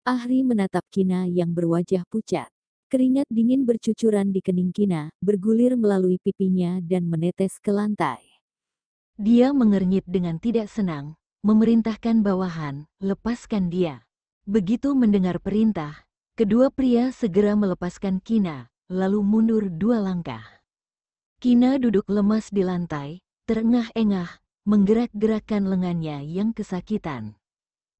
Ahri menatap Kina yang berwajah pucat. Keringat dingin bercucuran di kening Kina, bergulir melalui pipinya dan menetes ke lantai. Dia mengernyit dengan tidak senang, memerintahkan bawahan, lepaskan dia. Begitu mendengar perintah, kedua pria segera melepaskan Kina, lalu mundur 2 langkah. Kina duduk lemas di lantai, terengah-engah, menggerak-gerakkan lengannya yang kesakitan.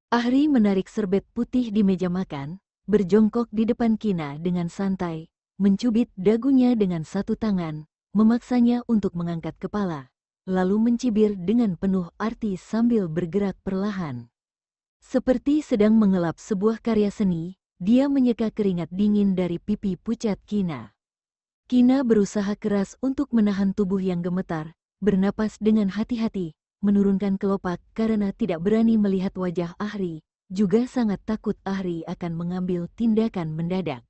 Ahri menarik serbet putih di meja makan, berjongkok di depan Kina dengan santai, mencubit dagunya dengan satu tangan, memaksanya untuk mengangkat kepala, lalu mencibir dengan penuh arti sambil bergerak perlahan. Seperti sedang mengelap sebuah karya seni, dia menyeka keringat dingin dari pipi pucat Kina. Kina berusaha keras untuk menahan tubuh yang gemetar, bernapas dengan hati-hati, menurunkan kelopak karena tidak berani melihat wajah Ahri, juga sangat takut Ahri akan mengambil tindakan mendadak.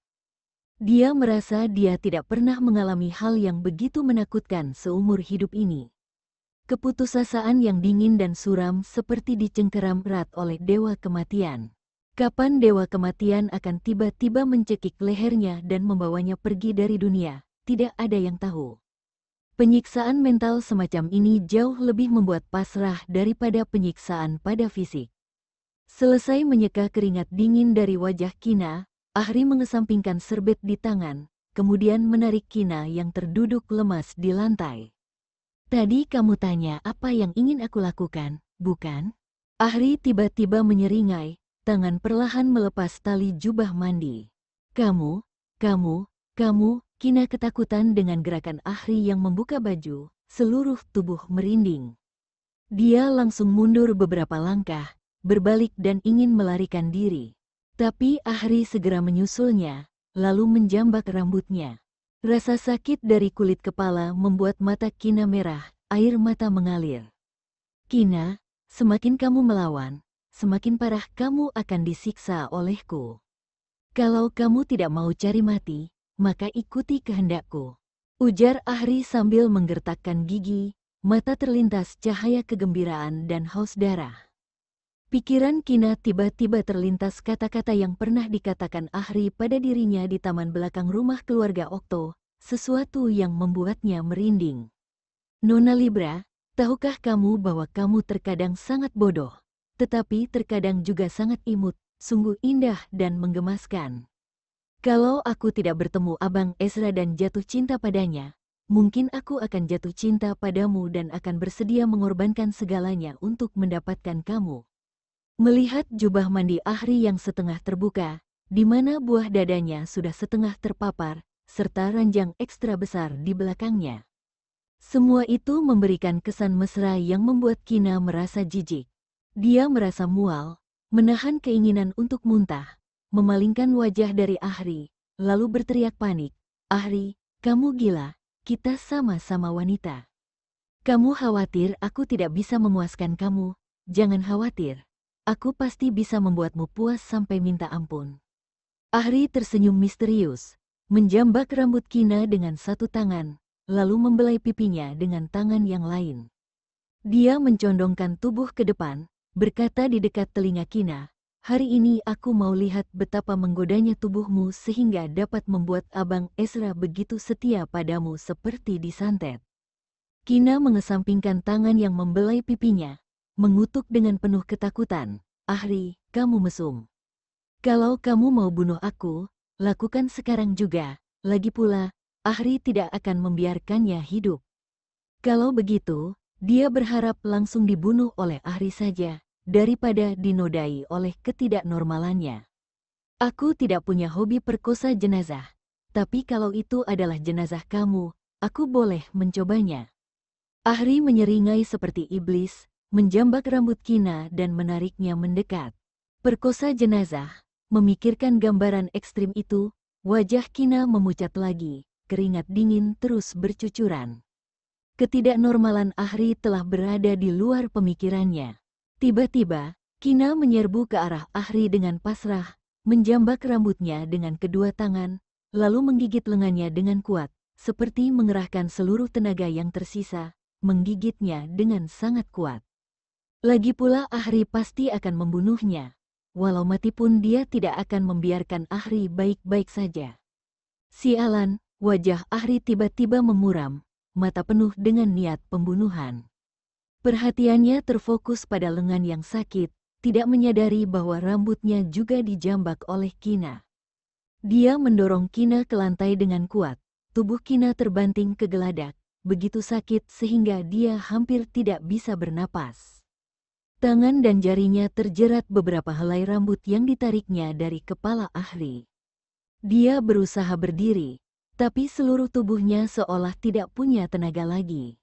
Dia merasa dia tidak pernah mengalami hal yang begitu menakutkan seumur hidup ini. Keputusasaan yang dingin dan suram seperti dicengkeram erat oleh Dewa Kematian. Kapan Dewa Kematian akan tiba-tiba mencekik lehernya dan membawanya pergi dari dunia, tidak ada yang tahu. Penyiksaan mental semacam ini jauh lebih membuat pasrah daripada penyiksaan pada fisik. Selesai menyeka keringat dingin dari wajah Kina, Ahri mengesampingkan serbet di tangan, kemudian menarik Kina yang terduduk lemas di lantai. Tadi kamu tanya apa yang ingin aku lakukan, bukan? Ahri tiba-tiba menyeringai, tangan perlahan melepas tali jubah mandi. Kamu, Kina ketakutan dengan gerakan Ahri yang membuka baju, seluruh tubuh merinding. Dia langsung mundur beberapa langkah, berbalik dan ingin melarikan diri. Tapi Ahri segera menyusulnya, lalu menjambak rambutnya. Rasa sakit dari kulit kepala membuat mata Kina merah, air mata mengalir. Kina, semakin kamu melawan, semakin parah kamu akan disiksa olehku. Kalau kamu tidak mau cari mati, maka ikuti kehendakku. Ujar Ahri sambil menggertakkan gigi, mata terlintas cahaya kegembiraan dan haus darah. Pikiran Kina tiba-tiba terlintas kata-kata yang pernah dikatakan Ahri pada dirinya di taman belakang rumah keluarga Okto, sesuatu yang membuatnya merinding. Nona Libra, tahukah kamu bahwa kamu terkadang sangat bodoh, tetapi terkadang juga sangat imut, sungguh indah dan menggemaskan. Kalau aku tidak bertemu Abang Ezra dan jatuh cinta padanya, mungkin aku akan jatuh cinta padamu dan akan bersedia mengorbankan segalanya untuk mendapatkan kamu. Melihat jubah mandi Ahri yang setengah terbuka, di mana buah dadanya sudah setengah terpapar, serta ranjang ekstra besar di belakangnya. Semua itu memberikan kesan mesra yang membuat Kina merasa jijik. Dia merasa mual, menahan keinginan untuk muntah, memalingkan wajah dari Ahri, lalu berteriak panik, "Ahri, kamu gila, kita sama-sama wanita. Kamu khawatir aku tidak bisa memuaskan kamu, jangan khawatir. Aku pasti bisa membuatmu puas sampai minta ampun." Ahri tersenyum misterius, menjambak rambut Kina dengan satu tangan, lalu membelai pipinya dengan tangan yang lain. Dia mencondongkan tubuh ke depan, berkata di dekat telinga Kina, "Hari ini aku mau lihat betapa menggodanya tubuhmu sehingga dapat membuat Abang Ezra begitu setia padamu seperti disantet." Kina mengesampingkan tangan yang membelai pipinya, mengutuk dengan penuh ketakutan, "Ahri, kamu mesum. Kalau kamu mau bunuh aku, lakukan sekarang juga. Lagi pula, Ahri tidak akan membiarkannya hidup. Kalau begitu, dia berharap langsung dibunuh oleh Ahri saja, daripada dinodai oleh ketidaknormalannya. Aku tidak punya hobi perkosa jenazah, tapi kalau itu adalah jenazah kamu, aku boleh mencobanya." Ahri menyeringai seperti iblis, menjambak rambut Kina dan menariknya mendekat. Perkosa jenazah, memikirkan gambaran ekstrim itu, wajah Kina memucat lagi, keringat dingin terus bercucuran. Ketidaknormalan Ahri telah berada di luar pemikirannya. Tiba-tiba, Kina menyerbu ke arah Ahri dengan pasrah, menjambak rambutnya dengan kedua tangan, lalu menggigit lengannya dengan kuat, seperti mengerahkan seluruh tenaga yang tersisa, menggigitnya dengan sangat kuat. Lagi pula Ahri pasti akan membunuhnya. walau mati pun dia tidak akan membiarkan Ahri baik-baik saja. Sialan, wajah Ahri tiba-tiba memuram, mata penuh dengan niat pembunuhan. Perhatiannya terfokus pada lengan yang sakit, tidak menyadari bahwa rambutnya juga dijambak oleh Kina. Dia mendorong Kina ke lantai dengan kuat, tubuh Kina terbanting ke geladak, begitu sakit sehingga dia hampir tidak bisa bernapas. Tangan dan jarinya terjerat beberapa helai rambut yang ditariknya dari kepala Ahri. Dia berusaha berdiri, tapi seluruh tubuhnya seolah tidak punya tenaga lagi.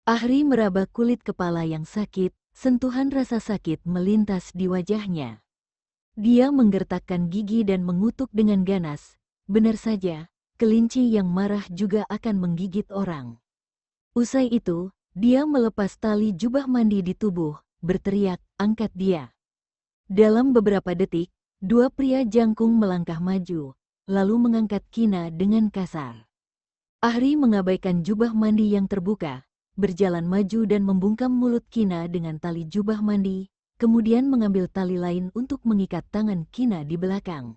Ahri meraba kulit kepala yang sakit, sentuhan rasa sakit melintas di wajahnya. Dia menggertakkan gigi dan mengutuk dengan ganas. Benar saja, kelinci yang marah juga akan menggigit orang. Usai itu, dia melepas tali jubah mandi di tubuh, berteriak, "Angkat dia!" Dalam beberapa detik, dua pria jangkung melangkah maju, lalu mengangkat Kina dengan kasar. Ahri mengabaikan jubah mandi yang terbuka, berjalan maju dan membungkam mulut Kina dengan tali jubah mandi, kemudian mengambil tali lain untuk mengikat tangan Kina di belakang.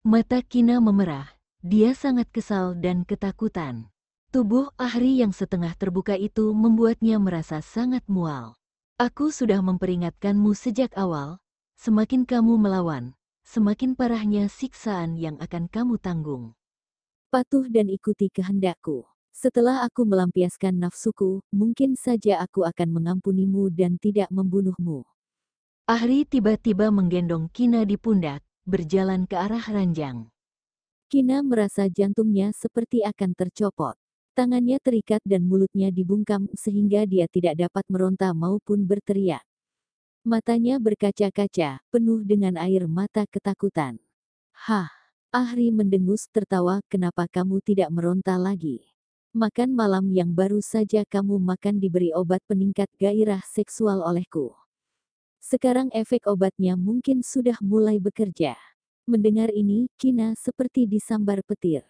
Mata Kina memerah, dia sangat kesal dan ketakutan. Tubuh Ahri yang setengah terbuka itu membuatnya merasa sangat mual. "Aku sudah memperingatkanmu sejak awal, semakin kamu melawan, semakin parahnya siksaan yang akan kamu tanggung. Patuh dan ikuti kehendakku. Setelah aku melampiaskan nafsuku, mungkin saja aku akan mengampunimu dan tidak membunuhmu." Ahri tiba-tiba menggendong Kina di pundak, berjalan ke arah ranjang. Kina merasa jantungnya seperti akan tercopot. Tangannya terikat dan mulutnya dibungkam sehingga dia tidak dapat meronta maupun berteriak. Matanya berkaca-kaca, penuh dengan air mata ketakutan. "Hah!" Ahri mendengus tertawa, "Kenapa kamu tidak meronta lagi? Makan malam yang baru saja kamu makan diberi obat peningkat gairah seksual olehku. Sekarang efek obatnya mungkin sudah mulai bekerja." Mendengar ini, Kina seperti disambar petir.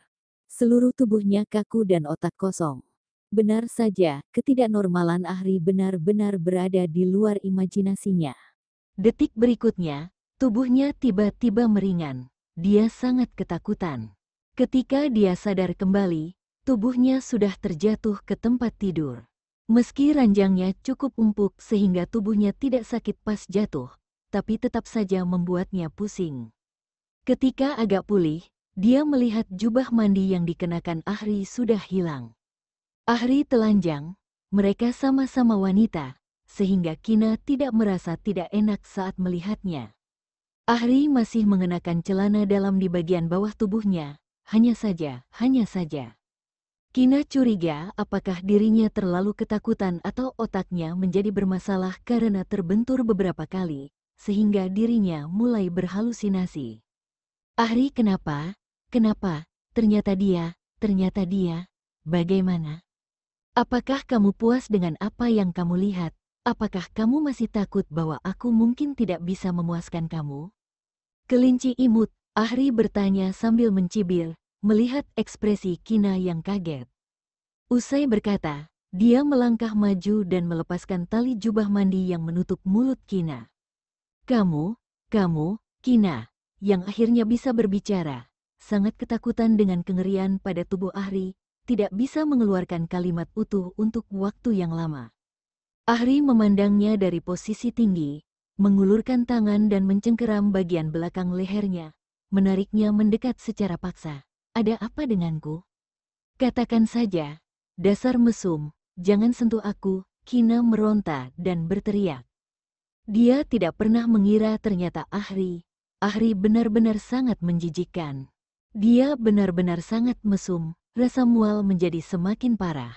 Seluruh tubuhnya kaku dan otak kosong. Benar saja, ketidaknormalan Ahri benar-benar berada di luar imajinasinya. Detik berikutnya, tubuhnya tiba-tiba meringan. Dia sangat ketakutan. Ketika dia sadar kembali, tubuhnya sudah terjatuh ke tempat tidur. Meski ranjangnya cukup empuk sehingga tubuhnya tidak sakit pas jatuh, tapi tetap saja membuatnya pusing. Ketika agak pulih, dia melihat jubah mandi yang dikenakan Ahri sudah hilang. Ahri telanjang, mereka sama-sama wanita, sehingga Kina tidak merasa tidak enak saat melihatnya. Ahri masih mengenakan celana dalam di bagian bawah tubuhnya, hanya saja. Kina curiga apakah dirinya terlalu ketakutan atau otaknya menjadi bermasalah karena terbentur beberapa kali, sehingga dirinya mulai berhalusinasi. "Ahri, kenapa? Kenapa? Ternyata dia, bagaimana? Apakah kamu puas dengan apa yang kamu lihat? Apakah kamu masih takut bahwa aku mungkin tidak bisa memuaskan kamu?" Kelinci imut, Ahri bertanya sambil mencibir, melihat ekspresi Kina yang kaget. Usai berkata, dia melangkah maju dan melepaskan tali jubah mandi yang menutup mulut Kina. Kamu, Kina, yang akhirnya bisa berbicara, sangat ketakutan dengan kengerian pada tubuh Ahri, tidak bisa mengeluarkan kalimat utuh untuk waktu yang lama. Ahri memandangnya dari posisi tinggi, mengulurkan tangan dan mencengkeram bagian belakang lehernya, menariknya mendekat secara paksa. "Ada apa denganku? Katakan saja, dasar mesum, jangan sentuh aku." Kina meronta dan berteriak. Dia tidak pernah mengira ternyata Ahri benar-benar sangat menjijikkan. Dia benar-benar sangat mesum, rasa mual menjadi semakin parah.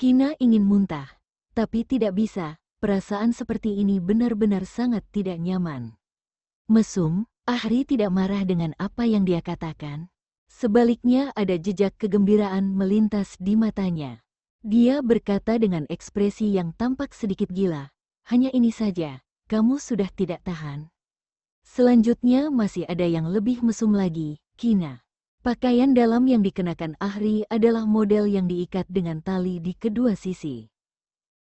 Kina ingin muntah, tapi tidak bisa, perasaan seperti ini benar-benar sangat tidak nyaman. Mesum, Ahri tidak marah dengan apa yang dia katakan. Sebaliknya ada jejak kegembiraan melintas di matanya. Dia berkata dengan ekspresi yang tampak sedikit gila, "Hanya ini saja, kamu sudah tidak tahan?" Selanjutnya masih ada yang lebih mesum lagi, Kina. Pakaian dalam yang dikenakan Ahri adalah model yang diikat dengan tali di kedua sisi.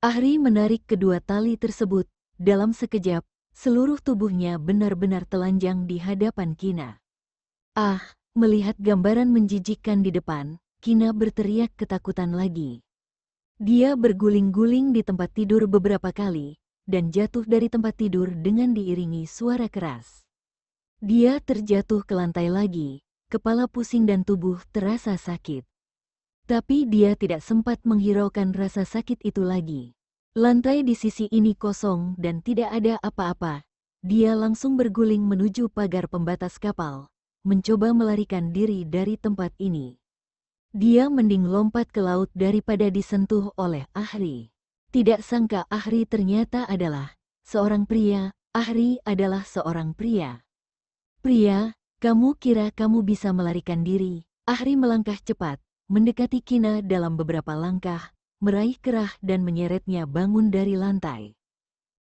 Ahri menarik kedua tali tersebut, dalam sekejap, Seluruh tubuhnya benar-benar telanjang di hadapan Kina. Ah, melihat gambaran menjijikkan di depan, Kina berteriak ketakutan lagi. Dia berguling-guling di tempat tidur beberapa kali, dan jatuh dari tempat tidur dengan diiringi suara keras. Dia terjatuh ke lantai lagi, kepala pusing dan tubuh terasa sakit. Tapi dia tidak sempat menghiraukan rasa sakit itu lagi. Lantai di sisi ini kosong dan tidak ada apa-apa. Dia langsung berguling menuju pagar pembatas kapal, mencoba melarikan diri dari tempat ini. Dia mending lompat ke laut daripada disentuh oleh Ahri. Tidak sangka Ahri ternyata adalah seorang pria. Ahri adalah seorang pria. Pria, kamu kira kamu bisa melarikan diri? Ahri melangkah cepat, mendekati Kina dalam beberapa langkah, meraih kerah dan menyeretnya bangun dari lantai.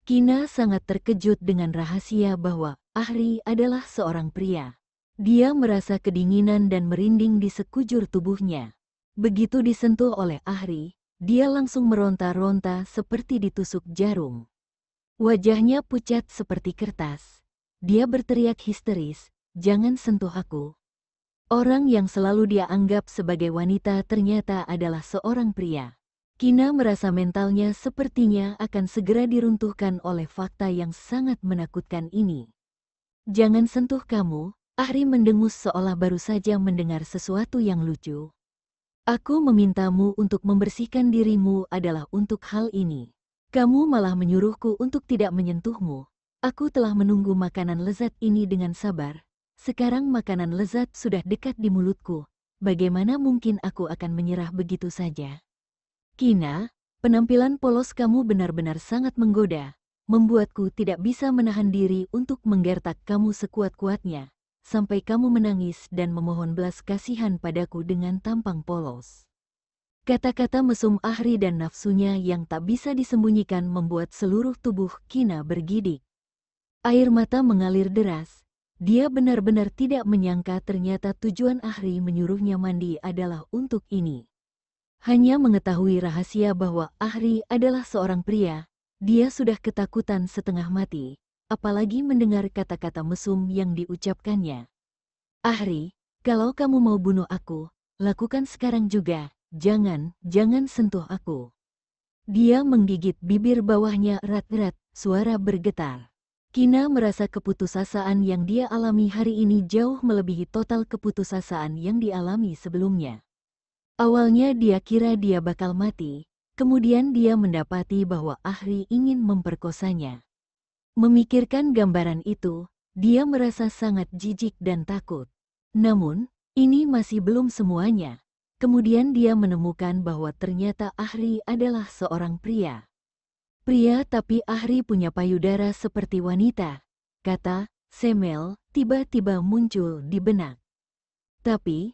Kina sangat terkejut dengan rahasia bahwa Ahri adalah seorang pria. Dia merasa kedinginan dan merinding di sekujur tubuhnya. Begitu disentuh oleh Ahri, dia langsung meronta-ronta seperti ditusuk jarum. Wajahnya pucat seperti kertas. Dia berteriak histeris, "Jangan sentuh aku." Orang yang selalu dia anggap sebagai wanita ternyata adalah seorang pria. Kina merasa mentalnya sepertinya akan segera diruntuhkan oleh fakta yang sangat menakutkan ini. "Jangan sentuh kamu," Ahri mendengus seolah baru saja mendengar sesuatu yang lucu. "Aku memintamu untuk membersihkan dirimu adalah untuk hal ini. Kamu malah menyuruhku untuk tidak menyentuhmu. Aku telah menunggu makanan lezat ini dengan sabar. Sekarang makanan lezat sudah dekat di mulutku. Bagaimana mungkin aku akan menyerah begitu saja?" "Kina, penampilan polos kamu benar-benar sangat menggoda. Membuatku tidak bisa menahan diri untuk menggertak kamu sekuat-kuatnya. Sampai kamu menangis dan memohon belas kasihan padaku dengan tampang polos." Kata-kata mesum Ahri dan nafsunya yang tak bisa disembunyikan membuat seluruh tubuh Kina bergidik. Air mata mengalir deras. Dia benar-benar tidak menyangka ternyata tujuan Ahri menyuruhnya mandi adalah untuk ini. Hanya mengetahui rahasia bahwa Ahri adalah seorang pria, dia sudah ketakutan setengah mati. Apalagi mendengar kata-kata mesum yang diucapkannya. "Ahri, kalau kamu mau bunuh aku, lakukan sekarang juga. Jangan sentuh aku." Dia menggigit bibir bawahnya erat-erat, suara bergetar. Kina merasa keputusasaan yang dia alami hari ini jauh melebihi total keputusasaan yang dialami sebelumnya. Awalnya dia kira dia bakal mati, kemudian dia mendapati bahwa Ahri ingin memperkosanya. Memikirkan gambaran itu, dia merasa sangat jijik dan takut. Namun, ini masih belum semuanya. Kemudian dia menemukan bahwa ternyata Ahri adalah seorang pria. Pria tapi Ahri punya payudara seperti wanita, kata Semel tiba-tiba muncul di benak. Tapi,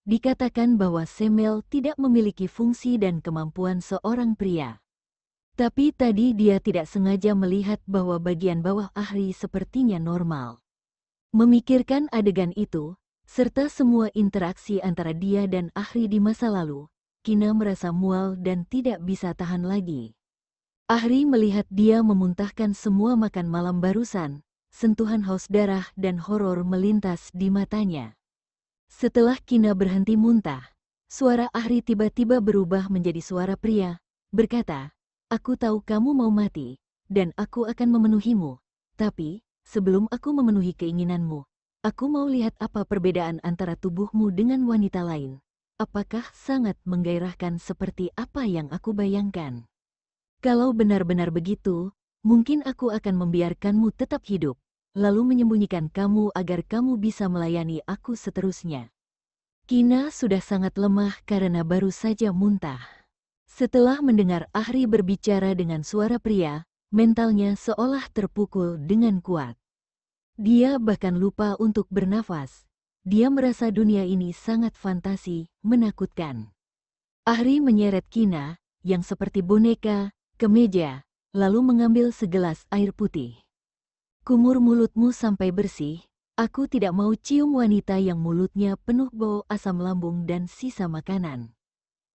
dikatakan bahwa Semel tidak memiliki fungsi dan kemampuan seorang pria. Tapi tadi dia tidak sengaja melihat bahwa bagian bawah Ahri sepertinya normal. Memikirkan adegan itu, serta semua interaksi antara dia dan Ahri di masa lalu, Kina merasa mual dan tidak bisa tahan lagi. Ahri melihat dia memuntahkan semua makan malam barusan, sentuhan haus darah dan horor melintas di matanya. Setelah Kina berhenti muntah, suara Ahri tiba-tiba berubah menjadi suara pria, berkata, "Aku tahu kamu mau mati, dan aku akan memenuhimu. Tapi, sebelum aku memenuhi keinginanmu, aku mau lihat apa perbedaan antara tubuhmu dengan wanita lain. Apakah sangat menggairahkan seperti apa yang aku bayangkan? Kalau benar-benar begitu, mungkin aku akan membiarkanmu tetap hidup, lalu menyembunyikan kamu agar kamu bisa melayani aku seterusnya." Kina sudah sangat lemah karena baru saja muntah. Setelah mendengar Ahri berbicara dengan suara pria, mentalnya seolah terpukul dengan kuat. Dia bahkan lupa untuk bernafas. Dia merasa dunia ini sangat fantasi, menakutkan. Ahri menyeret Kina, yang seperti boneka, ke meja, lalu mengambil segelas air putih. "Kumur mulutmu sampai bersih, aku tidak mau cium wanita yang mulutnya penuh bau asam lambung dan sisa makanan."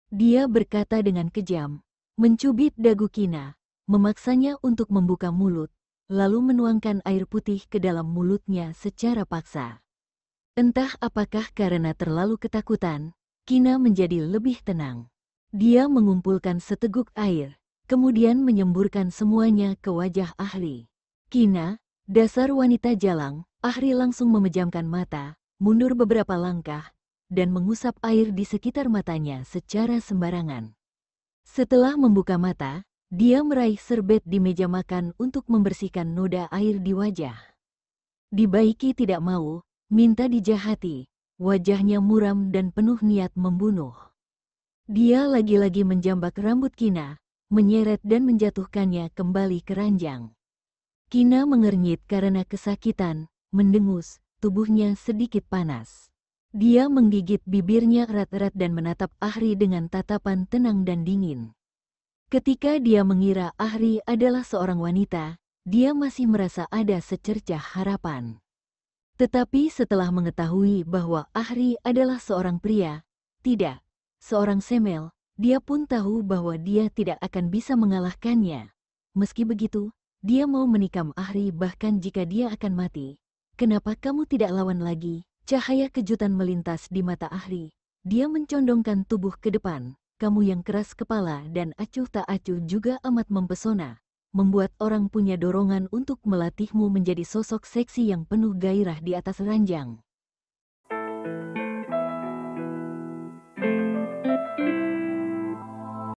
Dia berkata dengan kejam, mencubit dagu Kina, memaksanya untuk membuka mulut, lalu menuangkan air putih ke dalam mulutnya secara paksa. Entah apakah karena terlalu ketakutan, Kina menjadi lebih tenang. Dia mengumpulkan seteguk air, kemudian menyemburkan semuanya ke wajah Ahri. Kina, dasar wanita jalang, Ahri langsung memejamkan mata, mundur beberapa langkah, dan mengusap air di sekitar matanya secara sembarangan. Setelah membuka mata, dia meraih serbet di meja makan untuk membersihkan noda air di wajah. Dibaiki tidak mau, minta dijahati, wajahnya muram dan penuh niat membunuh. Dia lagi-lagi menjambak rambut Kina, menyeret dan menjatuhkannya kembali ke ranjang. Kina mengernyit karena kesakitan, mendengus, tubuhnya sedikit panas. Dia menggigit bibirnya erat-erat dan menatap Ahri dengan tatapan tenang dan dingin. Ketika dia mengira Ahri adalah seorang wanita, dia masih merasa ada secercah harapan. Tetapi setelah mengetahui bahwa Ahri adalah seorang pria, tidak, seorang semel, dia pun tahu bahwa dia tidak akan bisa mengalahkannya. Meski begitu, dia mau menikam Ahri bahkan jika dia akan mati. Kenapa kamu tidak lawan lagi? Cahaya kejutan melintas di mata Ahri. Dia mencondongkan tubuh ke depan. Kamu yang keras kepala dan acuh tak acuh juga amat mempesona, membuat orang punya dorongan untuk melatihmu menjadi sosok seksi yang penuh gairah di atas ranjang.